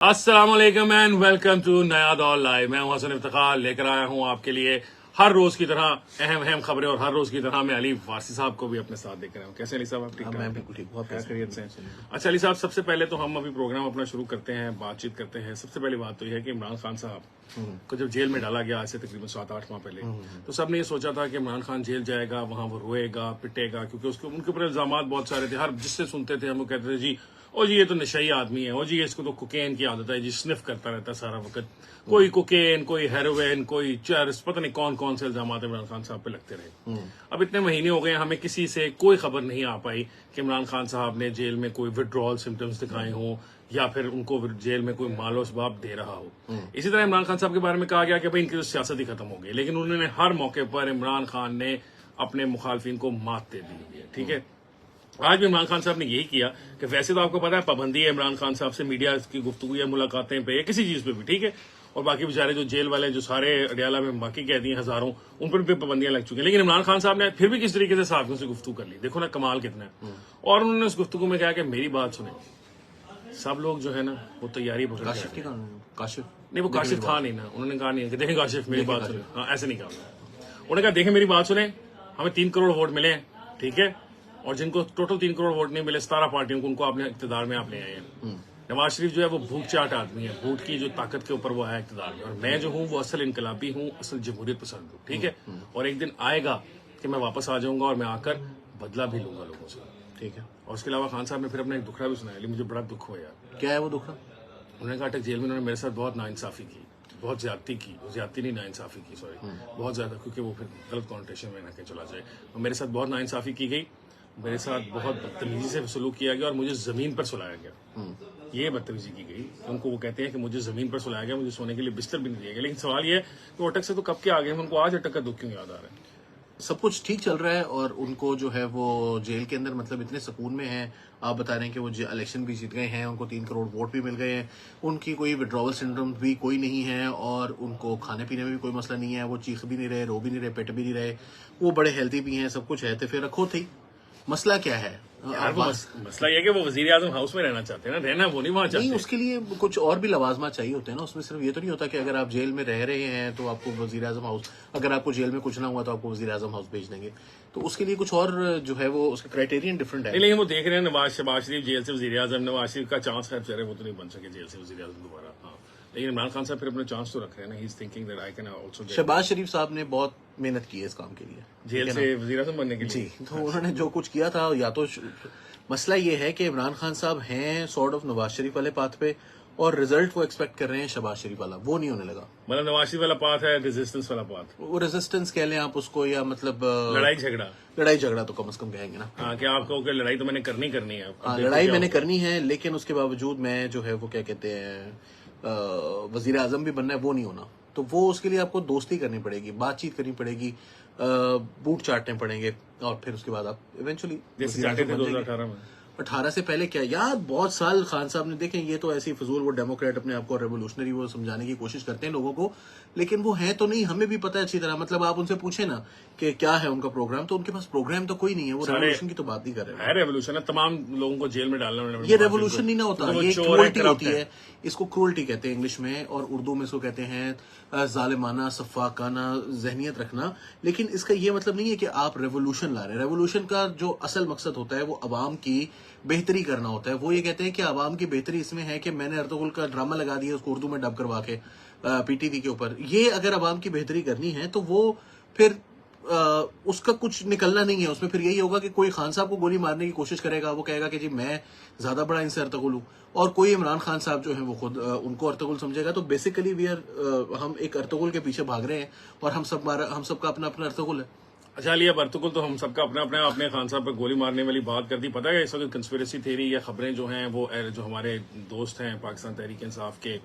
अस्सलाम वालेकुम and welcome to नया दौर लाइव। मैं हूं हसन इफ्तिखार, लेकर आया हूं आपके लिए हर रोज की तरह अहम खबरें और हर रोज की तरह मैं अली वारसी साहब को भी अपने साथ देख रहा हूं। कैसे अली साहब, आप ठीक? मैं बिल्कुल ठीक, बहुत खैरियत से? अच्छा अली साहब, सबसे पहले तो हम अभी प्रोग्राम अपना शुरू करते हैं, बातचीत करते हैं। सबसे पहली बात तो यह है कि इमरान खान साहब को जब जेल में डाला गया आज से तकरीबन 7-8 माह पहले, तो सबने ये सोचा था कि इमरान खान जेल जाएगा, वहां वो रोएगा पिटेगा, क्योंकि उसके उनके ऊपर इल्जाम बहुत सारे थे। हर जिससे सुनते थे हम वो कहते थे जी ओ जी ये तो नशई आदमी है, ओ जी इसको तो कोकेन की आदत है जी, स्निफ करता रहता है सारा वक्त, कोई कोकेन, कोई हेरोइन, कोई चरस, पता नहीं कौन कौन से इल्जाम इमरान खान साहब पे लगते रहे। अब इतने महीने हो गए, हमें किसी से कोई खबर नहीं आ पाई कि इमरान खान साहब ने जेल में कोई विड्रॉल सिम्टम्स दिखाए हों या फिर उनको जेल में कोई मालो असबाब दे रहा हो। इसी तरह इमरान खान साहब के बारे में कहा गया कि भाई इनकी तो सियासत ही खत्म हो गई, लेकिन उन्होंने हर मौके पर इमरान खान ने अपने मुखालफिन को मात दे दी हुई है। ठीक है, आज भी इमरान खान साहब ने यही किया कि वैसे तो आपको पता है पाबंदी है इमरान खान साहब से मीडिया की गुफ्तगू या मुलाकातें पे या किसी चीज पे भी, ठीक है, और बाकी बेचारे जो जेल वाले जो सारे अडियाला में बाकी कैदी हैं हजारों, उन पर भी पाबंदियां लग चुकी हैं, लेकिन इमरान खान साहब ने फिर भी किस तरीके से साथियों से गुफ्तगू कर ली। देखो ना कमाल कितना है। और उन्होंने उस गुफ्तगू में कहा कि मेरी बात सुने। सब लोग जो है ना वो तैयारी पकड़ काशिफ की काशिफ नहीं, वो काशिफ था नहीं ना, उन्होंने कहा नहीं कि देखें काशिफ मेरी बात सुने। हाँ, ऐसे नहीं कहा उन्होंने कहा देखें मेरी बात सुने, हमें 3 करोड़ वोट मिले हैं, ठीक है, और जिनको टोटल 3 करोड़ वोट नहीं मिले 17 पार्टियों को, उनको आपने इक़्तिदार में आप ले आए हैं। नवाज शरीफ जो है वो भूख चाट आदमी है, भूख की जो ताकत के ऊपर वो आया इक़्तिदार में, और मैं जो हूँ वो असल इनकलाबी हूँ, असल जमहूरियत पसंद हूँ, ठीक है, और एक दिन आएगा कि मैं वापस आ जाऊंगा और मैं आकर बदला भी लूंगा लोगों से, ठीक है। और उसके अलावा खान साहब ने फिर अपना एक दुखड़ा भी सुनाया, मुझे बड़ा दुख हुआ यार। क्या है वो दुखड़ा? उन्होंने कहा अटक जेल में उन्होंने मेरे साथ बहुत नाइंसाफी की, बहुत ज्यादती की, ज्यादती नहीं नाइंसाफी की, सॉरी, बहुत ज्यादा, क्योंकि वो फिर गलत कॉन्टेशन में ना के चला जाए। और मेरे साथ बहुत नाइंसाफी की गई, मेरे साथ बहुत बदतमीजी से सलूक किया गया और मुझे जमीन पर सुलाया गया। ये बदतमीजी की गई, उनको वो कहते हैं कि मुझे जमीन पर सुलाया गया, मुझे सोने के लिए बिस्तर भी नहीं दिया गया। लेकिन सवाल ये है कि अटक से तो कब के आ गए, उनको आज अटक का दुख क्यों याद आ रहा है? सब कुछ ठीक चल रहा है और उनको जो है वो जेल के अंदर मतलब इतने सुकून में हैं। आप बता रहे हैं कि वो इलेक्शन भी जीत गए हैं, उनको 3 करोड़ वोट भी मिल गए हैं, उनकी कोई विड्रॉवल सिंड्रोम भी कोई नहीं है और उनको खाने पीने में भी कोई मसला नहीं है, वो चीख भी नहीं रहे, रो भी नहीं रहे, पेट भी नहीं रहे, वो बड़े हेल्थी भी हैं, सब कुछ है। तो फिर रखो थी, मसला क्या है? यार वो मसला ये कि वो वजीर आजम हाउस में रहना चाहते हैं ना, रहना वो नहीं वहां चाहते। नहीं, उसके लिए कुछ और भी लवाजमा चाहिए होते हैं ना, उसमें सिर्फ ये तो नहीं होता कि अगर आप जेल में रह रहे हैं तो आपको वजीर आजम हाउस, अगर आपको जेल में कुछ ना हुआ तो आपको वजीर आजम हाउस भेज देंगे। तो उसके लिए कुछ और जो है वो उसका क्राइटेरियन डिफरेंट है। लेकिन वो देख रहे हैं नवाज शरीफ जेल से वजीर आजम, नवाज शरीफ का चांस है बेचारे, वो तो नहीं बन सके जेल से वजीर आजम दोबारा। हाँ, लेकिन इमरान खान साहब फिर अपने चांस तो रख रहे हैं ना, he is thinking that I can also. Shahbaz Sharif साहब ने बहुत मेहनत की है इस काम के लिए, जेल से वजीर आजम बनने के लिए। जी, तो उन्होंने जो कुछ किया था, या तो मसला ये है कि इमरान खान साहब हैं सॉर्ट ऑफ नवाज शरीफ वाले पाथ पे और रिजल्ट वो एक्सपेक्ट कर रहे हैं शहबाज शरीफ वाला, वो नहीं होने लगा। मतलब नवाज शरीफ वाला पाथ है रेजिस्टेंस वाला पाथ, वो रेजिस्टेंस कह लें आप उसको, या मतलब लड़ाई झगड़ा तो कम से कम कहेंगे ना। हाँ, कि आपको कि लड़ाई तो मैंने करनी है। हाँ, लड़ाई मैंने करनी है, लेकिन उसके बावजूद मैं जो है वो क्या कहते हैं वजीर आजम भी बनना है, वो नहीं होना। तो वो उसके लिए आपको दोस्ती करनी पड़ेगी, बातचीत करनी पड़ेगी, बूट चाटने पड़ेंगे और फिर उसके बाद आप इवेंचुअली 18 से पहले क्या यार, बहुत साल खान साहब ने, देखें ये तो ऐसी फजूल, वो डेमोक्रेट अपने आप को रेवोल्यूशनरी वो समझाने की कोशिश करते हैं लोगों को, लेकिन वो है तो नहीं, हमें भी पता है अच्छी तरह। मतलब आप उनसे पूछे ना कि क्या है उनका प्रोग्राम, तो उनके पास प्रोग्राम तो कोई नहीं है, वो रेवोल्यूशन की तो बात नहीं कर रहे हैं। रेवोल्यूशन है, तमाम लोगों को जेल में डालना, ये रेवोल्यूशन नहीं ना होता, ये क्रूअल्टी होती है। इसको क्रूअल्टी कहते हैं इंग्लिश में, और उर्दू में इसको कहते हैं जालिमाना सफाकाना जहनियत रखना। लेकिन इसका ये मतलब नहीं है कि आप रेवोल्यूशन ला रहे हैं। रेवोल्यूशन का जो असल मकसद होता है वो अवाम की बेहतरी करना होता है। वो ये कहते हैं कि अवाम की बेहतरी इसमें है कि मैंने अर्तुगरुल का ड्रामा लगा दिया, उसको उर्दू में डब करवा के पीटीवी के ऊपर। ये अगर अवाम की बेहतरी करनी है तो वो फिर उसका कुछ निकलना नहीं है। उसमें फिर यही होगा कि कोई खान साहब को गोली मारने की कोशिश करेगा, वो कहेगा कि जी मैं ज्यादा बड़ा इनसे अर्तुगरुल हूं, और कोई इमरान खान साहब जो है वो खुद उनको अर्तुगरुल समझेगा। तो बेसिकली हम एक अर्तुगरुल के पीछे भाग रहे हैं और हम सबका अपना अपना अर्तुगरुल है। अच्छा लिया अर्तुगरुल तो हम सबका अपना अपना, आपने खान साहब पर गोली मारने वाली बात कर दी। पता है इस वक्त कंस्पिरेसी थ्योरी या खबरें जो हैं वो जो हमारे दोस्त हैं पाकिस्तान तहरीक इंसाफ के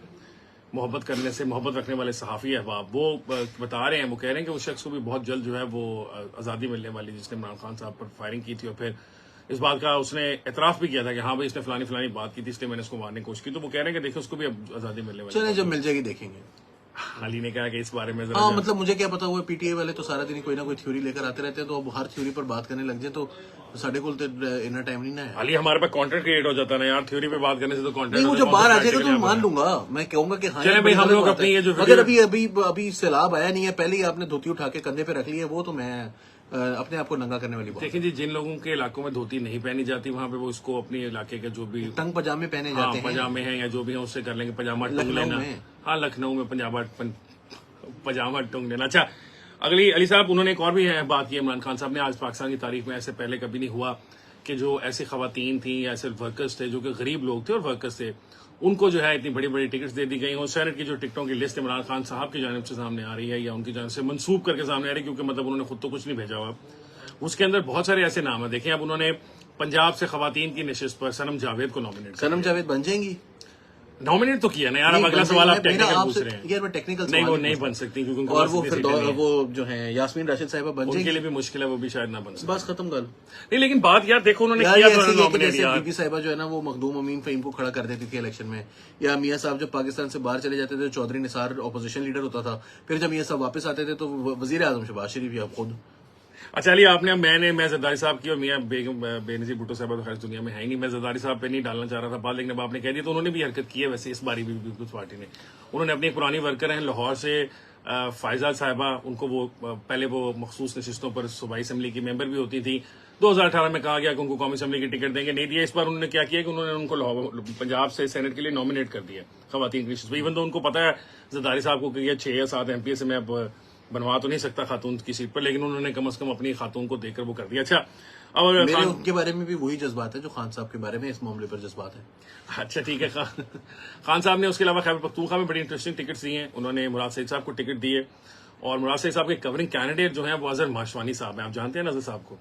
मोहब्बत करने से मोहब्बत रखने वाले सहाफ़ी अहबाब, वो बता रहे हैं, वो कह रहे हैं कि उस शख्स को भी बहुत जल्द जो है वो आज़ादी मिलने वाली, जिसने इमरान खान साहब पर फायरिंग की थी और फिर इस बात का उसने एतराफ़ भी किया था कि हाँ भाई इसने फलानी बात की थी, इसलिए मैंने उसको मारने की कोशिश की। तो वो कह रहे हैं कि देखो उसको भी अब आज़ादी मिलने वाली। चलिए जब मिल जाएगी देखेंगे। अली ने कहा कि इस बारे में जरा हाँ मतलब मुझे क्या पता, वो पीटीआई वाले तो सारा दिन कोई ना कोई थ्योरी लेकर आते रहते हैं, तो अब हर थ्योरी पर बात करने लग जाए तो साढ़े को इतना टाइम नहीं ना है। अली हमारे पास कंटेंट क्रिएट हो जाता है ना यार, थ्योरी पे बात करने से तो कंटेंट नहीं, वो जब बाहर आ जाएगा तो मैं मान लूंगा, मैं कहूंगा कि हाँ चले भाई हम लोग अपनी ये जो अगर अभी सैलाब आया नहीं है, पहले ही आपने धोती उठा के कंधे पे रख ली है, वो तो मैं अपने आप को नंगा करने वाली बात। देखिए जी, जिन लोगों के इलाकों में धोती नहीं पहनी जाती वहां पे वो इसको अपने इलाके के जो भी तंग पजामे पहने हाँ, जाते हैं, पजामे हैं या जो भी है उससे कर लेंगे, पजामा टंग लेना। हाँ लखनऊ में पजामा टंग लेना। अच्छा अगली अली साहब, उन्होंने एक और भी बात की इमरान खान साहब ने, आज पाकिस्तान की तारीख में ऐसे पहले कभी नहीं हुआ कि जो ऐसी खवातीन थी या ऐसे वर्कर्स थे जो कि गरीब लोग थे और वर्कर्स थे, उनको जो है इतनी बड़ी बड़ी टिकट्स दे दी गई। और सेनेट की जो टिकटों की लिस्ट इमरान खान साहब की जानिब से सामने आ रही है या उनकी जानिब से मंसूब करके सामने आ रही है, क्योंकि मतलब उन्होंने खुद तो कुछ नहीं भेजा हुआ, उसके अंदर बहुत सारे ऐसे नाम है। देखिए अब उन्होंने पंजाब से खवातीन की नशिस्त पर सनम जावेद को नॉमिनेट, सनम जावेद बन जाएंगी, नॉमिनेट तो किया ना यार। अब अगला सवाल आप टेक्निकल पूछ रहे हैं यार, मैं टेक्निकल नहीं, वो नहीं बन सकती क्योंकि और वो फिर वो जो है यास्मीन राशिद साहिबा बन जाएंगी, उनके लिए भी मुश्किल है, वो भी शायद ना बन सकती। बस खत्म कर नहीं लेकिन बात यार देखो उन्होंने किया तो नॉमिनेट यार। बीबी साहिबा जो है ना वो मखदूम अमीन फहीम को खड़ा कर देती थी इलेक्शन में, या मियां साहब जब पाकिस्तान से बाहर चले जाते थे, चौधरी निसार ऑपोजिशन लीडर होता था, फिर जब मियां साहब वापस आते थे तो वजीर आजम शहबाज शरीफ या खुद। अच्छा अली आपने, मैं जरदारी साहब की और मियां बेगम बेनजीर भुट्टो साहब तो खैर दुनिया में है ही नहीं, मैं जरदारी साहब पे नहीं डालना चाह रहा था बात, लेकिन अब आपने कह दिया तो उन्होंने भी हरकत की है। वैसे इस बारी भी पीपल्स पार्टी ने, उन्होंने अपनी एक पुरानी वर्कर हैं लाहौर से फायजा साहिबा, उनको वो पहले वो मखसूस नशिस्तों पर सूबाई असम्बली की मेंबर भी होती थी, 2018 में कहा गया कि उनको कौमी असम्बली की टिकट देंगे, नहीं दिया। इस बार उन्होंने क्या किया कि उन्होंने उनको पंजाब से सेनेट के लिए नॉमिनेट कर दिया खवातीन की, इवन तो उनको पता है जरदारी साहब को कि 6 या 7 MP से मैं अब बनवा तो नहीं सकता खातून की सीट पर, लेकिन उन्होंने कम से कम अपनी खातून को देकर वो कर दिया। अच्छा अब मेरे उनके बारे में भी वही जज्बात है जो खान साहब के बारे में इस मामले पर जज्बात है। अच्छा ठीक है, खान साहब ने उसके अलावा खैबर पख्तूनख्वा में बड़ी इंटरेस्टिंग टिकट्स दी हैं, उन्होंने मुराद सईद साहब को टिकट दी है, और मुराद सईद साहब के कवरिंग कैंडिडेट जो है वो अजहर माशवानी साहब हैं। आप जानते हैं नजर साहब को?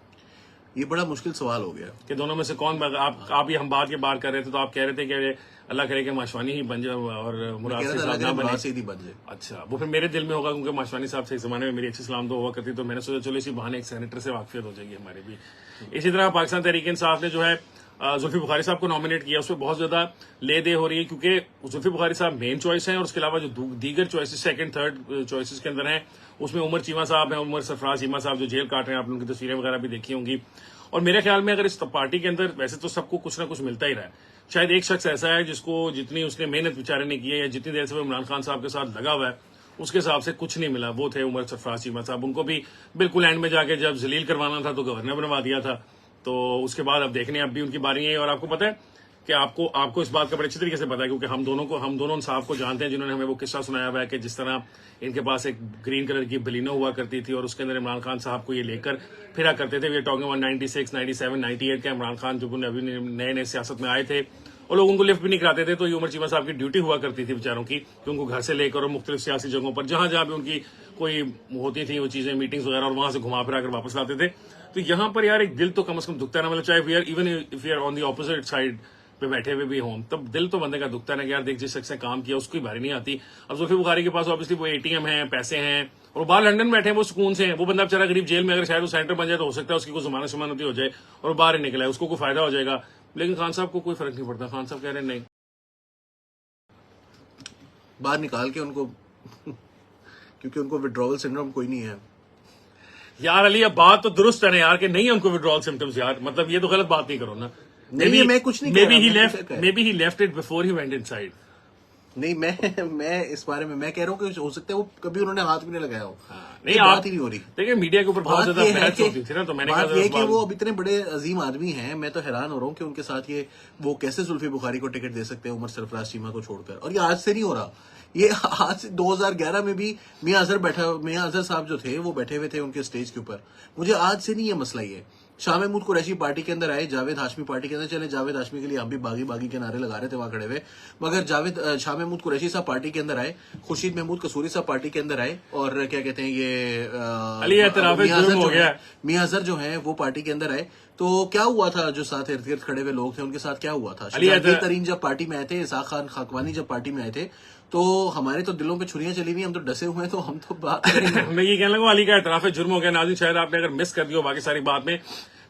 ये बड़ा मुश्किल सवाल हो गया कि दोनों में से कौन, आप ये हम बात के बात कर रहे थे तो आप कह रहे थे कि अल्लाह करे कि माशवानी ही बन जाए और मुराद सईद साहब ना बने। अच्छा वो फिर मेरे दिल में होगा क्योंकि माशवानी साहब से इस जमाने में मेरी अच्छी सलाम तो हुआ करती, तो मैंने सोचा चलो इसी बहाने एक सेनेटर से वाकफियत हो जाएगी हमारे भी। इसी तरह पाकिस्तान तहरीक इंसाफ ने जो है जुल्फी बुखारी साहब को नॉमिनेट किया, उसमें बहुत ज्यादा ले दे हो रही है क्योंकि जुल्फी बुखारी साहब मेन चॉइस हैं और उसके अलावा जो दीगर चॉइसेस सेकंड थर्ड चॉइसेस के अंदर हैं उसमें उमर चीमा साहब हैं, उमर सरफराज चीमा साहब जो जेल काट रहे हैं, आप उनकी तस्वीरें वगैरह भी देखी होंगी। और मेरे ख्याल में अगर इस पार्टी के अंदर वैसे तो सबको कुछ ना कुछ मिलता ही रहा है, शायद एक शख्स ऐसा है जिसको जितनी उसने मेहनत बेचारे ने की है या जितनी देर से वो इमरान खान साहब के साथ लगा हुआ है उसके हिसाब से कुछ नहीं मिला, वो थे उमर सरफराज चीमा साहब। उनको भी बिल्कुल एंड में जाके जब जलील करवाना था तो गवर्नर बनवा दिया था, तो उसके बाद अब देखने अब भी उनकी बारी है। और आपको पता है कि आपको इस बात का बड़े अच्छी तरीके से पता है क्योंकि हम दोनों साहब को जानते हैं जिन्होंने हमें वो किस्सा सुनाया हुआ है कि जिस तरह इनके पास एक ग्रीन कलर की बलिनो हुआ करती थी और उसके अंदर इमरान खान साहब को ये लेकर फिरा करते थे। वी आर टॉकिंग 96, 97, 98 का इमरान खान जो अभी नए सियासत में आए थे और लोग उनको लिफ्ट भी नहीं कराते थे, तो ये उमर चीमा साहब की ड्यूटी हुआ करती थी बेचारों की कि उनको घर से लेकर और मुख्तलिफ सियासी जगहों पर जहां जहां भी उनकी कोई होती थी वो चीजें मीटिंग्स वगैरह और वहां से घुमा फिरा कर वापस लाते थे। तो यहाँ पर यार एक दिल तो कम से कम दुखता है ना, मतलब चाहे we are even if you are on the opposite side पे बैठे हुए भी हों तब दिल तो बंदे का दुखता है ना कि यार देख जिस शख्स ने काम किया उसकी बारी नहीं आती। अब जुल्फी बुखारी के पास ऑब्वियसली वो ATM है, पैसे हैं और वो बाहर लंदन बैठे हैं, वो सुकून से हैं, वो बंदा बेचारा गरीब जेल में अगर शायद वो सेंटर बन जाए तो हो सकता है उसकी कोई जमानत शमानती हो जाए और वो बाहर ही निकला है, उसको कोई फायदा हो जाएगा। लेकिन खान साहब को कोई फर्क नहीं पड़ता, खान साहब कह रहे हैं नहीं बाहर निकाल के उनको क्योंकि उनको विड्रॉवल सिंड्रोम कोई नहीं है। यार अली अब बात तो दुरुस्त है ना यार कि नहीं है उनको विड्रॉवल सिम्टम्स यार, मतलब ये तो गलत बात नहीं करो ना। नहीं मैं कुछ नहीं may be he left it before he went inside. नहीं मैं इस बारे में मैं कह रहा हूँ कि हो सकता है वो कभी उन्होंने हाथ भी नहीं लगाया हो। नहीं बात ही नहीं हो रही। देखिए मीडिया के ऊपर बहुत ज्यादा बहस होती थी ना, तो मैंने बात ये कि वो अब इतने बड़े अजीम आदमी हैं, मैं तो हैरान हो रहा हूँ कि उनके साथ ये वो कैसे जुल्फी बुखारी को टिकट दे सकते हैं उमर सरफराज चीमा को छोड़कर। और ये आज से नहीं हो रहा, ये आज से 2011 में भी मियां अजहर साहब जो थे वो बैठे हुए थे उनके स्टेज के ऊपर। मुझे आज से नहीं ये मसला ही है। शाह महमूद कुरैशी पार्टी के अंदर आए, जावेद हाशमी पार्टी के अंदर चले, जावेद हाशमी के लिए हम भी बागी बागी के नारे लगा रहे थे वहां खड़े हुए, मगर शाह महमूद कुरैशी साहब पार्टी के अंदर आए, खुर्शीद महमूद कसूरी साहब पार्टी के अंदर आए और क्या कहते हैं ये मियां अजहर जो है वो पार्टी के अंदर आए। तो क्या हुआ था, जो साथ इर्द गिर्द खड़े हुए लोग थे उनके साथ क्या हुआ था? शहजाद तरीन जब पार्टी में आए थे, इसाक खान खाकवानी जब पार्टी में आए थे, तो हमारे तो दिलों पे छुरियां चली हुई, हम तो डसे हुए हैं, तो हम तो बात करेंगे। मैं ये कहने लगा अली का एतराफ जुर्म हो गया। नाज़रीन शायद आपने अगर मिस कर दिया बाकी सारी बात में,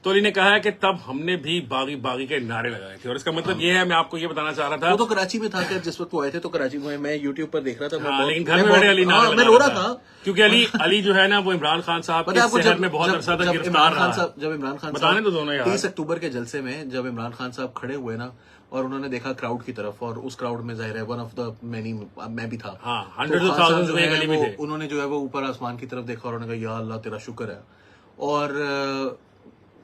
तो अली ने कहा है कि तब हमने भी बागी बागी के नारे लगाए थे, और इसका मतलब ये है, मैं आपको ये बताना चाह रहा था, वो तो कराची में था क्या जिस वक्त वो आए थे, तो कराची में मैं यूट्यूब पर देख रहा था, हाँ, लेकिन घर में बैठे अली नारे मैं रो रहा था, क्योंकि अली जो है ना वो इमरान खान साहब के शहर में बहुत अरसा तक गिरफ्तार रहा। जब इमरान खान बताने तो दोनों यार, 30 अक्टूबर के जलसे में जब इमरान खान साहब खड़े हुए ना, और उन्होंने देखा क्राउड की तरफ, और उस क्राउड में जाहिर है वन ऑफ द मैनी मैं भी था, हंड्रेड्स ऑफ थाउजेंड्स में गली में थे, उन्होंने जो है वो ऊपर आसमान की तरफ देखा और उन्होंने कहा या अल्लाह तेरा शुक्र है, और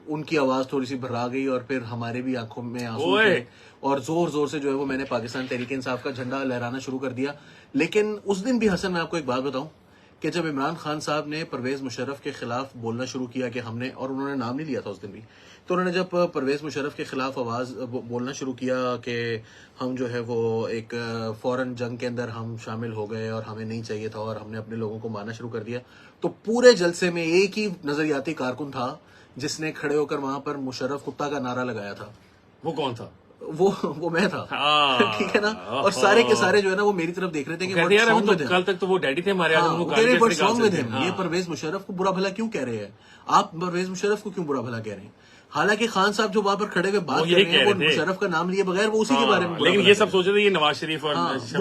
उनकी आवाज थोड़ी सी भरा गई, और फिर हमारे भी आंखों में आंसू थे, और जोर जोर से जो है वो मैंने पाकिस्तान तहरीक इंसाफ का झंडा लहराना शुरू कर दिया। लेकिन उस दिन भी हसन, मैं आपको एक बात बताऊं कि जब इमरान खान साहब ने परवेज मुशर्रफ के खिलाफ बोलना शुरू किया कि हमने, और उन्होंने नाम नहीं लिया था उस दिन भी, तो उन्होंने जब परवेज मुशर्रफ के खिलाफ आवाज बोलना शुरू किया कि हम जो है वो एक फौरन जंग के अंदर हम शामिल हो गए और हमें नहीं चाहिए था, और हमने अपने लोगों को मारना शुरू कर दिया, तो पूरे जलसे में एक ही नजरियाती कारकुन था जिसने खड़े होकर वहां पर मुशर्रफ कुत्ता का नारा लगाया था। वो कौन था? वो मैं था। ठीक है ना, और सारे के सारे जो है ना वो मेरी तरफ देख रहे थे कि कल तक तो वो डैडी थे हमारे, ये परवेज मुशर्रफ को बुरा भला क्यों कह रहे हैं आप, परवेज मुशर्रफ को क्यों बुरा भला कह रहे हैं? हालांकि खान साहब जो वहां पर खड़े हुए बात कर रहे हैं वो मुशर्रफ का नाम लिए बगैर वो उसी के बारे में, लेकिन ये सब सोच रहे थे ये नवाज शरीफ और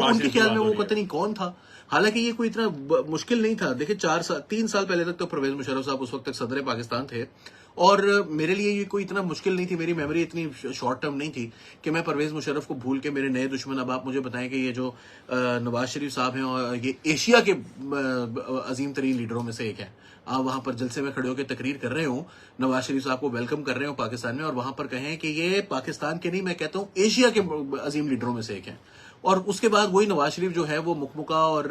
उनके ख्याल में वो पता नहीं कौन था। हालांकि ये कोई इतना मुश्किल नहीं था। देखिए 3 साल पहले तक तो परवेज मुशर्रफ साहब उस वक्त तक सदर पाकिस्तान थे, और मेरे लिए ये कोई इतना मुश्किल नहीं थी, मेरी मेमोरी इतनी शॉर्ट टर्म नहीं थी कि मैं परवेज मुशर्रफ को भूल के मेरे नए दुश्मन, अब आप मुझे बताएं कि ये जो नवाज शरीफ साहब हैं, और ये एशिया के अजीम तरीन लीडरों में से एक है, आप वहां पर जलसे में खड़े होकर तकरीर कर रहे हो, नवाज शरीफ साहब को वेलकम कर रहे हो पाकिस्तान में, और वहां पर कहें कि ये पाकिस्तान के नहीं, मैं कहता हूं एशिया के अजीम लीडरों में से एक है, और उसके बाद वही नवाज शरीफ जो है वो मुकमुका और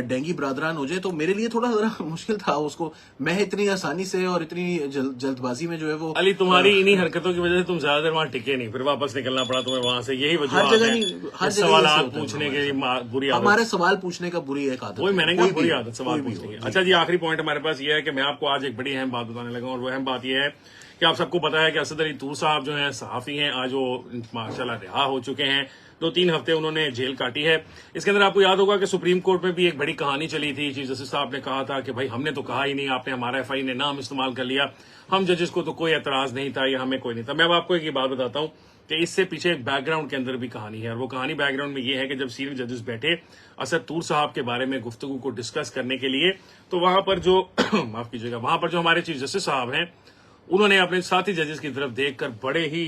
डेंगी ब्रादरान हो जाए, तो मेरे लिए थोड़ा जरा मुश्किल था उसको, मैं इतनी आसानी से और इतनी जल्दबाजी में जो है वो, अली तुम्हारी इन्हीं हरकतों की वजह से तुम ज्यादा देर वहां टिके नहीं, फिर वापस निकलना पड़ा तुम्हें वहां से, यही वजह हर जगह नहीं, हर सवाल पूछने की बुरी आदत, हमारे सवाल पूछने का बुरी एक आदत, वही मैंने कहा बुरी आदत सवाल पूछने की। अच्छा जी, आखिरी पॉइंट हमारे पास ये है कि मैं आपको आज एक बड़ी अहम बात बताने लगा, और वो अहम बात यह है कि आप सबको पता है कि असद अली तूर साहब जो हैं सहाफी हैं, आज वो माशाल्लाह रिहा हो चुके हैं, 2-3 हफ्ते उन्होंने जेल काटी है। इसके अंदर आपको याद होगा कि सुप्रीम कोर्ट में भी एक बड़ी कहानी चली थी, चीफ जस्टिस साहब ने कहा था कि भाई हमने तो कहा ही नहीं, आपने हमारा एफआई ने नाम इस्तेमाल कर लिया, हम जजेस को तो कोई एतराज नहीं था या हमें कोई नहीं था। मैं अब आपको एक बात बताता हूं कि इससे पीछे एक बैकग्राउंड के अंदर भी कहानी है, और वो कहानी बैकग्राउंड में ये है कि जब सीनियर जजेस बैठे असद तूर साहब के बारे में गुफ्तगू को डिस्कस करने के लिए, तो वहां पर जो माफ कीजिएगा, वहां पर जो हमारे चीफ जस्टिस साहब हैं उन्होंने अपने साथी जजेस की तरफ देखकर बड़े ही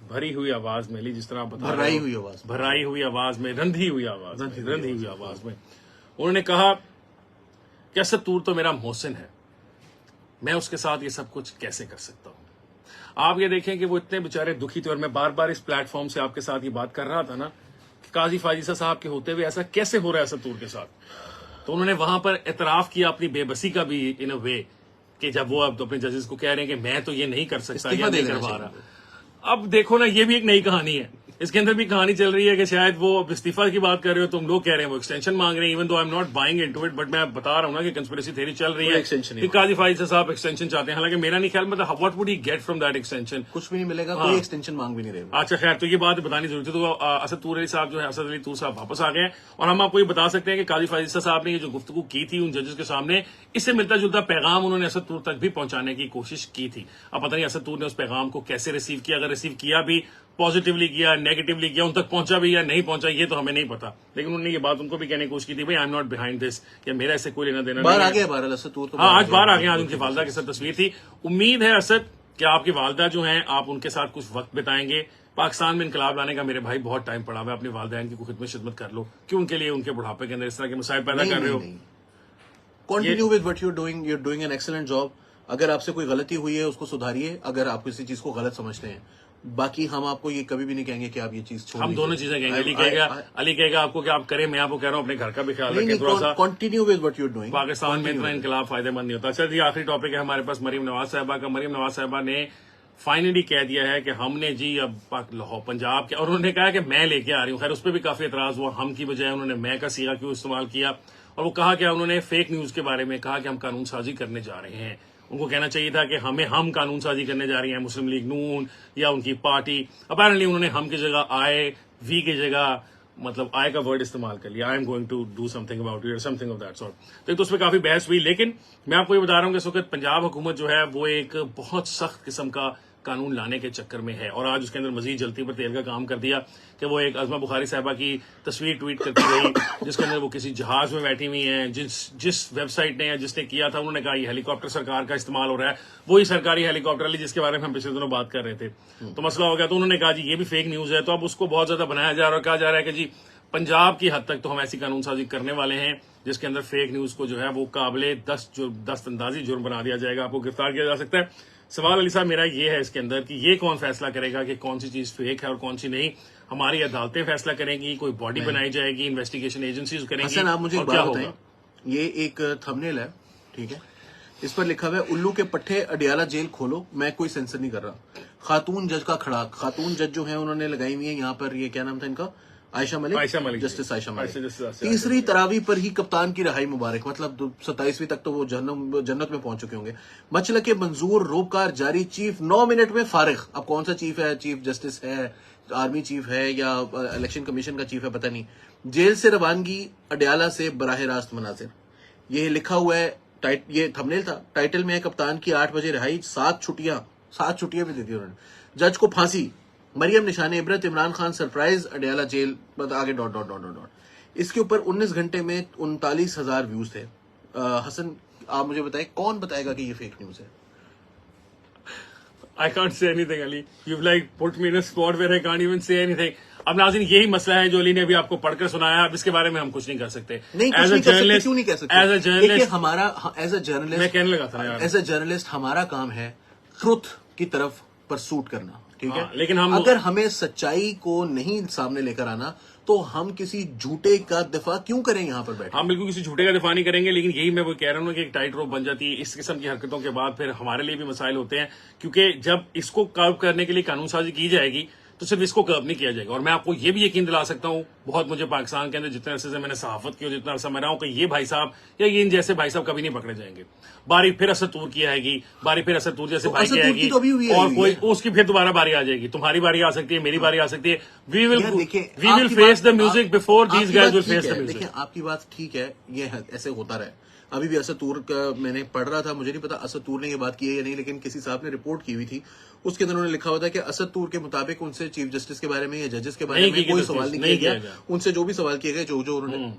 भरी हुई आवाज में ली, जिस तरह आप बता रहे हो, भराई हुई आवाज में, रंधी हुई आवाज में उन्होंने कहा कि असद तूर तो मेरा मोहसिन है, मैं उसके साथ ये सब कुछ कैसे कर सकता हूं। आप ये देखें कि वो इतने बेचारे दुखी थे, और मैं बार बार इस प्लेटफॉर्म से आपके साथ ये बात कर रहा था ना कि काजी फाजिसा साहब के होते हुए ऐसा कैसे हो रहा है असद तूर के साथ। तो उन्होंने वहां पर एतराफ किया अपनी बेबसी का भी, इन अ वे, कि जब वो अब तो अपने जजेस को कह रहे हैं कि मैं तो ये नहीं कर सकता या नहीं करवा रहा। अब देखो ना, ये भी एक नई कहानी है, इसके अंदर भी कहानी चल रही है कि शायद वो इस्तीफा की बात कर रहे हो, तुम लोग कह रहे हैं वो एक्सटेंशन मांग रहे हैं, even though I am not buying into it, but मैं बता रहा हूं ना कि कंस्पिरेसी थ्योरी चल रही है कि काजी फाजिसा साहब एक्सटेंशन चाहते हैं। हालांकि मेरा नहीं ख्याल, मतलब what would he get from that extension, कुछ भी नहीं मिलेगा, कोई एक्सटेंशन मांग भी नहीं रहे। अच्छा खैर, तो ये बात बतानी जरूरी थी। तो असद तूर अली साहब जो है, असद अली तूर साहब वापस आ गए, और हम आपको ये बता सकते हैं कि काजी फाजिसा साहब ने ये जो गुफ्तगू की थी उन जजेस के सामने, इससे मिलता जुलता पैगाम उन्होंने असद तूर तक भी पहुंचाने की कोशिश की थी। अब पता नहीं असद तूर ने उस पैगाम को कैसे रिसीव किया, अगर रिसीव किया भी, पॉजिटिवली किया, नेगेटिवली किया, उन तक पहुंचा भी या नहीं पहुंचा ये तो हमें नहीं पता, लेकिन उन्होंने ये बात उनको भी कहने की कोशिश की थी, भाई I am not behind this, या मेरा इससे कोई लेना देना बाहर आ गया, बाहर असद तूर तो आज बाहर आ गए। आज उनकी वालदा के साथ तस्वीर थी। उम्मीद है असद कि आपकी वालदा जो हैं आप उनके साथ कुछ वक्त बिताएंगे। पाकिस्तान में इनकलाब लाने का मेरे भाई बहुत टाइम पड़ा हुआ है, अपनी वालदैन की खिदमत कर लो, क्यों उनके लिए उनके बुढ़ापे के अंदर इस तरह के मसाइल पैदा कर रहे हो। Continue with what you are doing an excellent job. अगर आपसे कोई गलती हुई है उसको सुधारिए, अगर आप किसी चीज को गलत समझते हैं। बाकी हम आपको ये कभी भी नहीं कहेंगे कि आप ये चीज छोड़, हम दोनों चीजें कहेंगे। अली कहेगा आपको कि आप करें, मैं आपको कह रहा हूं अपने घर का भी ख्याल रखें थोड़ा सा। Continue with what you are doing. Pakistan में इतना इनकलाब फायदेमंद नहीं होता। अच्छा जी, आखिरी टॉपिक है हमारे पास मरीम नवाज साहिबा का। मरीम नवाज साहिबा ने फाइनली कह दिया है कि हमने जी अब पंजाब के, और उन्होंने कहा कि मैं लेके आ रही हूं। खैर उस पर भी काफी एतराज हुआ, हम की बजाय उन्होंने मैं का सीगा क्यों इस्तेमाल किया, और वो कहा क्या, उन्होंने फेक न्यूज के बारे में कहा कि हम कानून साजी करने जा रहे हैं। उनको कहना चाहिए था कि हम कानून साजी करने जा रही हैं, मुस्लिम लीग नून या उनकी पार्टी। अपेरेंटली उन्होंने हम की जगह आए, वी की जगह मतलब आय का वर्ड इस्तेमाल कर लिया, I am going to do something about it, something of that sort. तो उसमें काफी बहस हुई, लेकिन मैं आपको ये बता रहा हूं कि इस वक्त पंजाब हुकूमत जो है वो एक बहुत सख्त किस्म का कानून लाने के चक्कर में है, और आज उसके अंदर मजीद जलती पर तेल का काम कर दिया कि वो एक अज़मा बुखारी साहबा की तस्वीर ट्वीट करती रही जिसके अंदर वो किसी जहाज में बैठी हुई हैं, जिस वेबसाइट ने या जिसने किया था उन्होंने कहा ये हेलीकॉप्टर सरकार का इस्तेमाल हो रहा है, वही सरकारी हेलीकॉप्टर वाली जिसके बारे में हम पिछले दिनों बात कर रहे थे। तो मसला हो गया, तो उन्होंने कहा जी ये भी फेक न्यूज है। तो अब उसको बहुत ज्यादा बनाया जा रहा है और कहा जा रहा है कि जी पंजाब की हद तक तो हम ऐसी कानून साजी करने वाले हैं जिसके अंदर फेक न्यूज को जो है वो काबिले दस्तअंदाजी जुर्म बना दिया जाएगा, आपको गिरफ्तार किया जा सकता है। सवाल अली साहब मेरा ये है इसके अंदर कि ये कौन फैसला करेगा कि कौन सी चीज फेक है और कौन सी नहीं? हमारी अदालतें फैसला करेंगी, कोई बॉडी बनाई जाएगी, इन्वेस्टिगेशन एजेंसीज करेंगी? हसन, आप मुझे एक क्या बात होगा? बताएं, ये एक थंबनेल है, ठीक है, इस पर लिखा हुआ है उल्लू के पट्टे अडियाला जेल खोलो। मैं कोई सेंसर नहीं कर रहा। खातून जज का खड़ा, खातून जज जो है उन्होंने लगाई हुई है यहाँ पर, ये क्या नाम था इनका, आयशा मलिक, जस्टिस आयशा मलिक। तीसरी तरावी पर ही कप्तान की रहाई मुबारक, मतलब 27वीं तक तो वो जन्नत में पहुंच चुके होंगे। मचल के मंजूर, रोबकार जारी, चीफ 9 मिनट में फारिग। अब कौन सा चीफ है, चीफ जस्टिस है, आर्मी चीफ है या इलेक्शन कमीशन का चीफ है, पता नहीं। जेल से रवानगी अडियाला से बराह रास्त मनाजिर, ये लिखा हुआ है, ये थंबनेल था, टाइटल में है कप्तान की 8 बजे रिहाई, 7 छुट्टियां भी दे दी उन्होंने। जज को फांसी, मरियम निशाने इबरत, इमरान खान सरप्राइज, अडियाला जेल, आगे डॉट डॉट डॉट डॉट। इसके ऊपर 19 घंटे में 39,000 व्यूज थे। हसन, आप मुझे बताएं, कौन बताएगा कि ये फेक न्यूज है? I can't say anything, Ali. You've like put me in a spot where I can't even say anything. अब नाज़रीन यही मसला है जो अली ने अभी आपको पढ़कर सुनाया, अब इसके बारे में हम कुछ नहीं कर सकते। नहीं, कुछ नहीं कर सकते, क्यों नहीं कह सकते? एज अ जर्नलिस्ट हमारा, एज अ जर्नलिस्ट, मैं कहने लगा था यार, एज अ जर्नलिस्ट हमारा काम है ट्रुथ की तरफ परसूट करना, ठीक है? लेकिन हम अगर हमें सच्चाई को नहीं सामने लेकर आना तो हम किसी झूठे का दिफा क्यों करें यहाँ पर बैठे? हम बिल्कुल किसी झूठे का दिफा नहीं करेंगे, लेकिन यही मैं वो कह रहा हूँ कि एक टाइट रोप बन जाती है इस किस्म की हरकतों के बाद, फिर हमारे लिए भी मसाइल होते हैं, क्योंकि जब इसको कर्व करने के लिए कानून साजी की जाएगी तो सिर्फ इसको कर्व नहीं किया जाएगा। और मैं आपको ये भी यकीन दिला सकता हूँ, बहुत मुझे पाकिस्तान के अंदर जितने अरसे से मैंने सहाफत की और जितना अरसा मैं रहा हूँ, कि ये भाई साहब या ये इन जैसे भाई साहब कभी नहीं पकड़े जाएंगे। बारी फिर असद तूर की आएगी, बारी फिर असद तूर जैसे भाई की आएगी, और कोई उसकी फिर दोबारा बारी आ जाएगी, तुम्हारी बारी आ सकती है, मेरी बारी आ सकती है। We will face the music before these guys will face the music. देखिए, आपकी बात ठीक है, ये ऐसे होता रहे। अभी भी असद तूर का मैंने पढ़ रहा था, मुझे नहीं पता असद तूर ने ये बात की है या नहीं, लेकिन किसी साहब ने रिपोर्ट की हुई थी, उसके अंदर उन्होंने लिखा हुआ था कि असद तूर के मुताबिक उनसे चीफ जस्टिस के बारे में या जजेस के बारे में कोई सवाल नहीं किया गया। उनसे जो भी सवाल किए गए, जो उन्होंने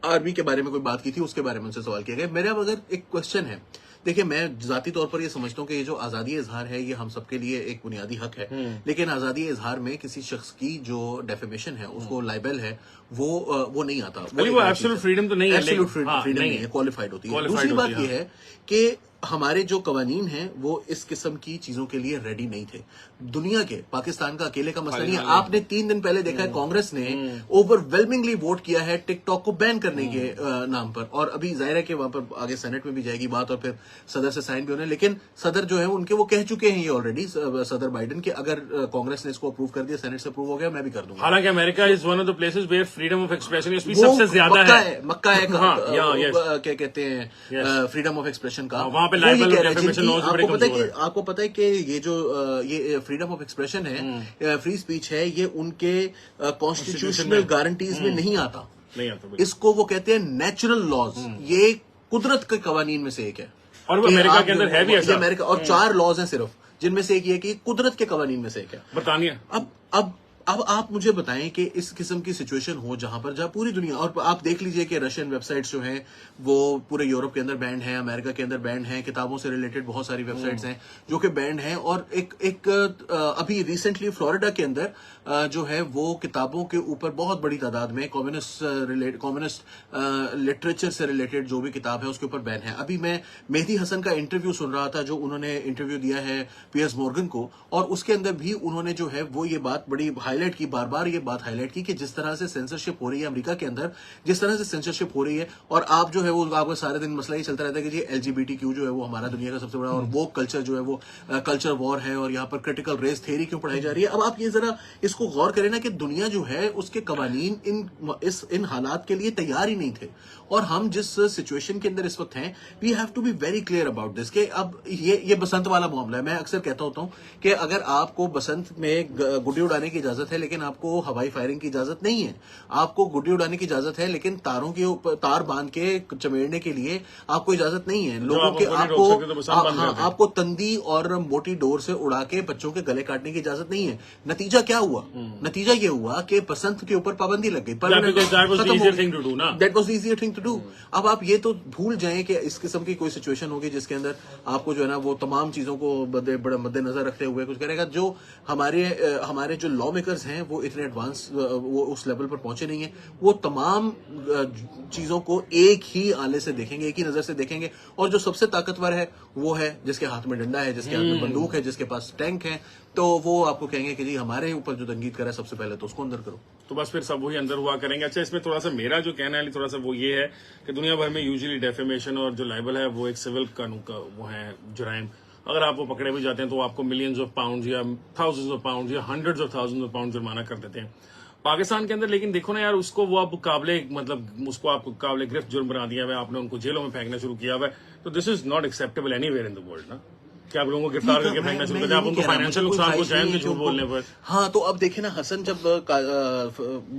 आर्मी के बारे में कोई बात की थी उसके बारे में उनसे सवाल किए गए। मेरा अगर एक क्वेश्चन है, देखिए मैं जाती तौर पर ये समझता हूँ कि ये जो आजादी इजहार है ये हम सबके लिए एक बुनियादी हक है, लेकिन आजादी इजहार में किसी शख्स की जो डेफेमेशन है, उसको लाइबल है, वो नहीं आता। वो एब्सोल्यूट फ्रीडम तो नहीं है, एब्सोल्यूट फ्रीडम नहीं है, क्वालिफाइड होती है। दूसरी बात ये है कि हमारे जो कवानीन हैं वो इस किस्म की चीजों के लिए रेडी नहीं थे। दुनिया के, पाकिस्तान का अकेले का मसला नहीं है। आपने 3 दिन पहले देखा है कांग्रेस ने ओवरवेलमिंगली वोट किया है टिकटॉक को बैन करने के नाम पर, और अभी जाहिर है कि वहां पर आगे सेनेट में भी जाएगी बात और फिर सदर से साइन भी होने, लेकिन सदर जो है उनके वो कह चुके हैं ये ऑलरेडी, सदर बाइडेन, के अगर कांग्रेस ने इसको अप्रूव कर दिया, सेनेट से अप्रूव हो गया, मैं भी कर दूंगा। हालांकि America is one of the places where freedom of expression सबसे ज्यादा है। मक्का है, क्या कहते हैं, फ्रीडम ऑफ एक्सप्रेशन का, वहां पे लाइबल और डेफेमेशन लॉज बड़े कमजोर हैं। आपको पता है कि ये जो ये फ्रीडम ऑफ एक्सप्रेशन है, फ्री स्पीच है, ये उनके कॉन्स्टिट्यूशनल गारंटीज में नहीं आता। इसको वो कहते हैं नेचुरल लॉज, ये कुदरत के कवानीन में से एक है, और वो अमेरिका के अंदर है भी ऐसा। अमेरिका, और 4 लॉज हैं सिर्फ, जिनमें से एक ये कि कुदरत के कवानीन में से एक है, बरतानिया। अब आप मुझे बताएं कि इस किस्म की सिचुएशन हो जहां पूरी दुनिया, और आप देख लीजिए कि रशियन वेबसाइट्स जो हैं वो पूरे यूरोप के अंदर बैंड हैं, अमेरिका के अंदर बैंड हैं, किताबों से रिलेटेड बहुत सारी वेबसाइट्स हैं जो कि बैंड हैं, और एक अभी रिसेंटली फ्लोरिडा के अंदर जो है वो किताबों के ऊपर बहुत बड़ी तादाद में कम्युनिस्ट लिटरेचर से रिलेटेड जो भी किताब है उसके ऊपर बैन है। अभी मैं मेहदी हसन का इंटरव्यू सुन रहा था, जो उन्होंने इंटरव्यू दिया है पियर्स मॉर्गन को, और उसके अंदर भी उन्होंने जो है वो ये बात बड़ी हाईलाइट की, बार बार ये बात हाईलाइट की कि जिस तरह से सेंसरशिप हो रही है अमेरिका के अंदर, जिस तरह से सेंसरशिप हो रही है, और आप जो है वो आपको सारे दिन मसला ही चलता रहता है कि जी LGBTQ जो है वो हमारा दुनिया का सबसे बड़ा, और वो कल्चर जो है वो कल्चर वॉर है, और यहाँ पर क्रिटिकल रेस थ्योरी क्यों पढ़ाई जा रही है। अब आप ये जरा इसको गौर करें ना कि दुनिया जो है उसके कवानीन इन हालात के लिए तैयार ही नहीं थे, और हम जिस सिचुएशन के अंदर इस वक्त हैं, we have to be very clear about this कि अब ये बसंत वाला मामला है। मैं अक्सर कहता होता हूं कि अगर आपको बसंत में गुड्डी उड़ाने की इजाजत इजाजत है लेकिन आपको हवाई फायरिंग की इजाजत नहीं है। आपको गुड्डी उड़ाने की इजाजत है लेकिन तारों के ऊपर तार बांध के चमेड़ने के लिए आपको इजाजत नहीं है। लोगों के आपको तंदी और मोटी डोर से उड़ा के बच्चों के गले काटने की इजाजत नहीं है। नतीजा क्या हुआ? नतीजा ये हुआ कि बसंत के ऊपर पाबंदी लग गई। That was the easier thing to do. अब आप ये तो भूल जाएं कि इस किस्म की कोई सिचुएशन होगी जिसके अंदर आपको जो है ना वो तमाम चीजों को बड़ा मद्देनजर रखते हुए कुछ करेगा। जो हमारे जो लॉ मेकर्स हैं वो इतने एडवांस वो उस लेवल पर पहुंचे नहीं है। वो तमाम चीजों को एक ही आले से देखेंगे, एक ही नजर से देखेंगे। और जो सबसे ताकतवर है वो है जिसके हाथ में डंडा है, जिसके हाथ में बंदूक है, जिसके पास टैंक है। तो वो आपको कहेंगे कि जी हमारे ऊपर जो तंगीद करा सबसे पहले तो उसको अंदर करो। तो बस फिर सब वही अंदर हुआ करेंगे। अच्छा, इसमें थोड़ा सा मेरा जो कहना है थोड़ा सा वो ये है कि दुनिया भर में यूजुअली डेफेमेशन और जो लाइबल है वो एक सिविल कानून का वो है जुराइम। अगर आप वो पकड़े भी जाते हैं तो आपको मिलियंस ऑफ पाउंड या थाउजेंड्स ऑफ पाउंड या hundreds of thousands of pound जुर्माना कर देते हैं पाकिस्तान के अंदर। लेकिन देखो ना यार, उसको वो आप उसको आप काबिले गिरफ्त जुर्म बना दिया हुआ है, आपने उनको जेलों में फेंकना शुरू किया हुआ है। तो this is not acceptable anywhere in the world ना, कि आप लोगों को गिरफ्तार करके फेंकना शुरू करते हैं, आप उनको फाइनेंशियल नुकसान को जाएंगे झूठ बोलने पर। हाँ, तो अब देखे ना हसन जब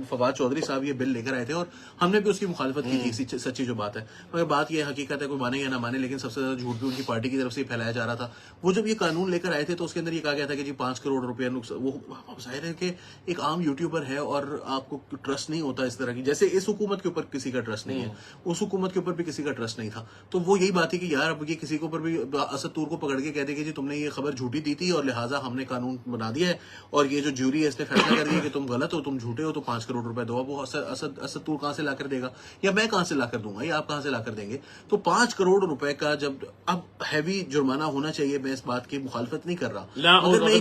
फवाद चौधरी साहब ये बिल लेकर आए थे और हमने भी उसकी मुखालफत की थी, सच्ची जो बात है। मगर बात ये हकीकत है, कोई माने या ना माने, लेकिन सबसे ज्यादा झूठ भी उनकी पार्टी की तरफ से फैलाया जा रहा था। वो जब ये कानून लेकर आए थे तो उसके अंदर ये कहा गया था कि जी 5 करोड़ रुपया नुकसान। वो जाहिर है कि एक आम यूट्यूबर है और आपको ट्रस्ट नहीं होता इस तरह की, जैसे इस हुकूमत के ऊपर किसी का ट्रस्ट नहीं है, उस हुकूमत के ऊपर भी किसी का ट्रस्ट नहीं था। तो वो यही बात है कि यार अब ये किसी के ऊपर भी असद तूर को पकड़ के कहते कि जी तुमने ये खबर झूठी दी थी और लिहाजा हमने कानून बना दिया है और ये जो ज्यूरी है इसने फैसला कर दिया कि तुम गलत हो, तुम झूठे हो, तो 5 करोड़ रुपए दो। वो असद तूर कहां से लाकर देगा या मैं कहां से लाकर दूंगा या आप कहां से लाकर देंगे? तो 5 करोड़ रुपए का जब अब हैवी जुर्माना होना चाहिए, मैं इस बात की मुखालफत नहीं कर रहा। अगर मैं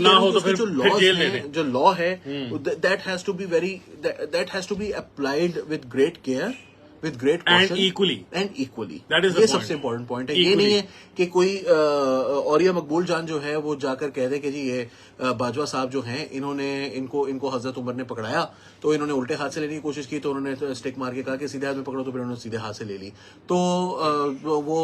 जो लॉ है that has to be applied with great care, with great caution and equally that is ये सबसे इम्पोर्टेंट पॉइंट है। ये नहीं है कि कोई औरिया मकबूल जान जो है वो जाकर कह दे कि जी ये बाजवा साहब जो हैं इनको हजरत उमर ने पकड़ाया तो इन्होंने उल्टे हाथ से लेने की कोशिश की, तो उन्होंने स्टिक मार के कहा कि सीधे हाथ में पकड़ो, तो फिर उन्होंने सीधे हाथ से ले ली। तो वो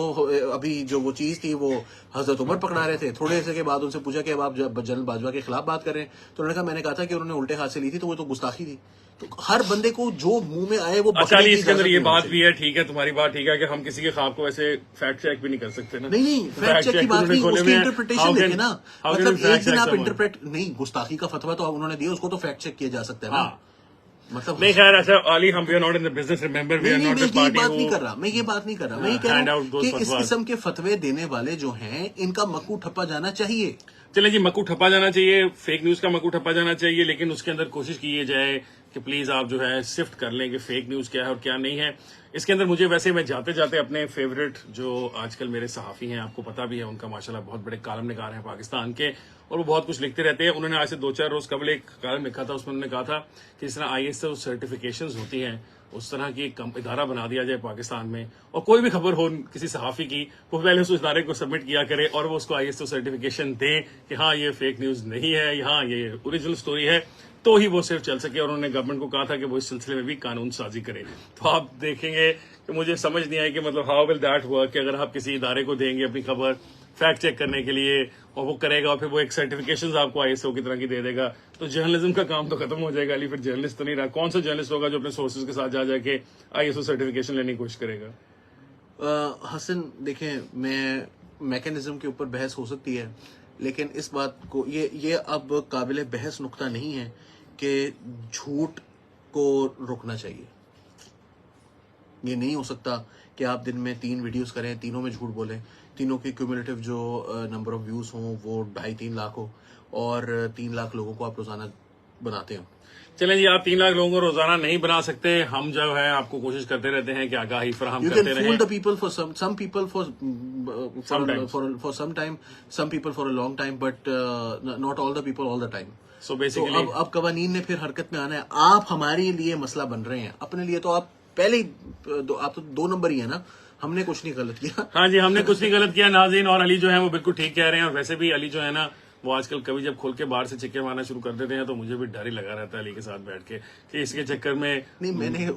अभी जो वो चीज थी वो हजरत उमर पकड़ा रहे थे। थोड़े से के बाद उनसे पूछा कि अब आप जनरल बाजवा के खिलाफ बात कर रहे हैं, तो उन्होंने कहा मैंने कहा था कि उन्होंने उल्टे हाथ से ली थी, तो वो तो गुस्ताखी थी। तो हर बंदे को जो मुंह में आए वो अच्छा, इसके अंदर ये बात भी है, ठीक है तुम्हारी बात ठीक है कि हम किसी के ख्वाब को ऐसे फैक्ट चेक भी नहीं कर सकते ना। नहीं फैक्ट चेक की बात नहीं, उसकी इंटरप्रिटेशन देखे ना। मतलब एक दिन आप इंटरप्रेट नहीं, गुस्ताखी का फतवा तो उन्होंने दिया, उसको तो फैक्ट चेक किया जा सकता है ना। मतलब नहीं खैर ऐसा अली, हम we are not in the business, remember we are not the party. मैं ये बात नहीं कर रहा, मैं ये कह रहा हूं कि इस किस्म के फतवे देने वाले जो हैं इनका मक्कू ठप्पा जाना चाहिए। चले जी, मक्कू ठप्पा जाना चाहिए, फेक न्यूज का मक्कू ठप्पा जाना चाहिए, लेकिन उसके अंदर कोशिश की जाए कि प्लीज आप जो है सिफ्ट कर लें कि फेक न्यूज क्या है और क्या नहीं है। इसके अंदर मुझे वैसे मैं जाते जाते अपने फेवरेट जो आजकल मेरे सहाफी हैं, आपको पता भी है उनका माशाल्लाह बहुत बड़े कालम निगार हैं पाकिस्तान के और वो बहुत कुछ लिखते रहते हैं। उन्होंने आज से 2-4 रोज कबल एक कालम लिखा था, उसमें उन्होंने कहा था कि जिस तरह IAS सर्टिफिकेशंस होती हैं उस तरह की एक इदारा बना दिया जाए पाकिस्तान में, और कोई भी खबर हो किसी सहाफी की वो पहले उस इदारे को सबमिट किया करे और वो उसको IAS सर्टिफिकेशन दे कि हाँ ये फेक न्यूज नहीं है, हाँ ये ओरिजिनल स्टोरी है, तो ही वो सिर्फ चल सके। और उन्होंने गवर्नमेंट को कहा था कि वो इस सिलसिले में भी कानून साजी करे। तो आप देखेंगे कि मुझे समझ नहीं आया कि मतलब हाउ विल दैट वर्क कि अगर आप किसी इदारे को देंगे अपनी खबर फैक्ट चेक करने के लिए और वो करेगा और फिर वो एक सर्टिफिकेशन आपको ISO की तरह की दे देगा, तो जर्नलिज्म का काम तो खत्म हो जाएगा। अली फिर जर्नलिस्ट तो नहीं रहा। कौन सा जर्नलिस्ट होगा जो अपने सोर्सेज के साथ जा जाके ISO सर्टिफिकेशन लेने की कोशिश करेगा? हसन देखें, मैं मैकेनिज्म के ऊपर बहस हो सकती है, लेकिन इस बात को ये अब काबिल बहस नुक्ता नहीं है कि झूठ को रोकना चाहिए। ये नहीं हो सकता कि आप दिन में 3 वीडियोस करें, तीनों में झूठ बोलें, तीनों की क्यूमुलेटिव जो नंबर ऑफ व्यूज हों वो 2.5-3 लाख हो और 3 लाख लोगों को आप रोजाना बनाते हो। चलें जी, आप 3 लाख लोगों को रोजाना नहीं बना सकते, हम जो है आपको कोशिश करते रहते हैं कि आगाही फराहम करते रहें। You can fool the people for some people for some time, some people for a long time, but not all the people all the time. So basically, तो अब कवानीन ने फिर हरकत में आना है। आप हमारे लिए मसला बन रहे हैं, अपने लिए तो आप पहले ही आप तो 2 नंबर ही है ना। हमने कुछ नहीं गलत किया। हाँ जी, हमने कुछ नहीं गलत किया नाज़रीन, और अली जो है वो बिल्कुल ठीक कह रहे हैं। और वैसे भी अली जो है ना वो आजकल कभी जब खोल के बाहर से चिक्के मारना शुरू कर देते हैं तो मुझे भी डर ही लगा रहता है अली के साथ बैठ के कि इसके चक्कर में नहीं, मैंने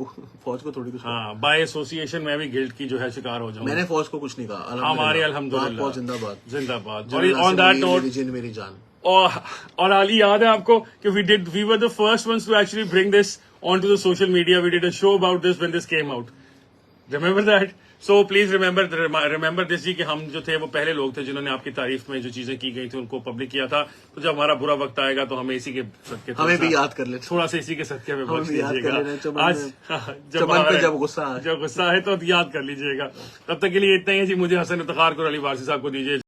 फौज को थोड़ी कुछ हाँ बाय एसोसिएशन में भी गिल्ट की जो है शिकार हो जाऊं। मैंने फौज को कुछ नहीं कहा। हमारी अल्हम्दुलिल्लाह जिंदाबाद जिंदाबाद। ऑन दैट नोट मेरी जान और अली याद है आपको कि we were the first ones to actually bring this on to the social media. We did a show about this when this came out. Remember that. So please remember this जी कि हम जो थे वो पहले लोग थे जिन्होंने आपकी तारीफ में जो चीजें की गई थी उनको पब्लिक किया था. तो जब हमारा बुरा वक्त आएगा तो हमें इसी के सदके हमें भी याद कर ले, थोड़ा सा इसी के सदके में बख्श भी याद कर लेना, दीजिएगा. आज चमन पे जब गुस्सा है तो याद कर लीजिएगा. तब तक के लिए इतना ही है जी. मुझे हसन इफ्तिखार को अली वारसी साहब को दीजिए.